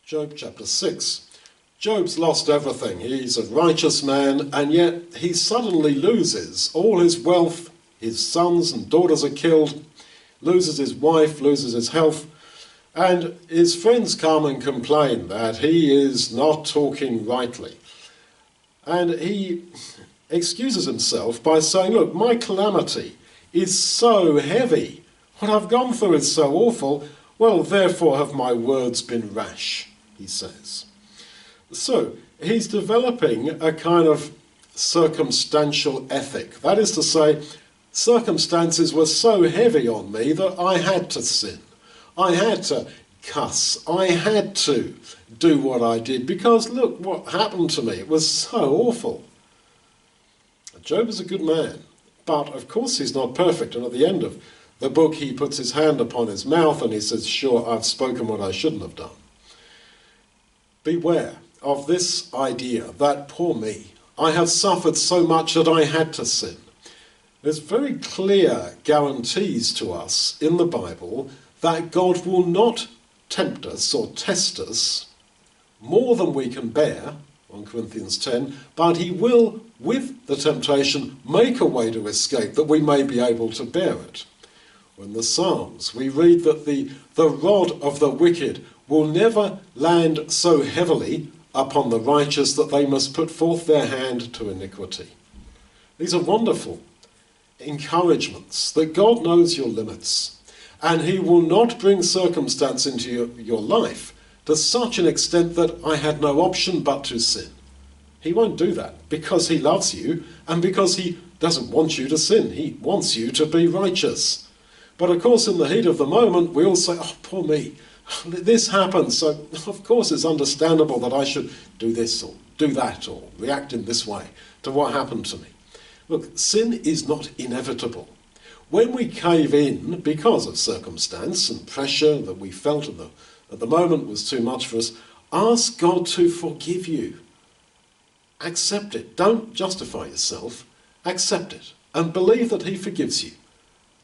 Job chapter 6. Job's lost everything. He's a righteous man, and yet he suddenly loses all his wealth. His sons and daughters are killed, loses his wife, loses his health, and his friends come and complain that he is not talking rightly. And he excuses himself by saying, look, my calamity is so heavy. What I've gone through is so awful. Well, therefore have my words been rash, he says. So he's developing a kind of circumstantial ethic. That is to say, circumstances were so heavy on me that I had to sin. I had to cuss. I had to do what I did because look what happened to me. It was so awful. Job is a good man, but of course he's not perfect. And at the end of the book he puts his hand upon his mouth and he says, sure, I've spoken what I shouldn't have done. Beware of this idea that, poor me, I have suffered so much that I had to sin. There's very clear guarantees to us in the Bible that God will not tempt us or test us more than we can bear, 1 Corinthians 10, but he will, with the temptation, make a way to escape that we may be able to bear it. In the Psalms, we read that the rod of the wicked will never land so heavily upon the righteous that they must put forth their hand to iniquity. These are wonderful encouragements that God knows your limits, and he will not bring circumstance into your life to such an extent that I had no option but to sin. He won't do that because he loves you and because he doesn't want you to sin. He wants you to be righteous. But of course, in the heat of the moment, we all say, oh, poor me, this happened, so of course it's understandable that I should do this or do that or react in this way to what happened to me. Look, sin is not inevitable. When we cave in because of circumstance and pressure that we felt at the moment was too much for us, ask God to forgive you. Accept it. Don't justify yourself. Accept it and believe that he forgives you.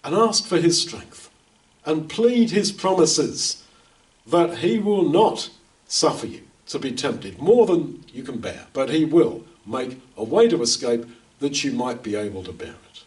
And ask for his strength and plead his promises that he will not suffer you to be tempted more than you can bear, but he will make a way to escape that you might be able to bear it.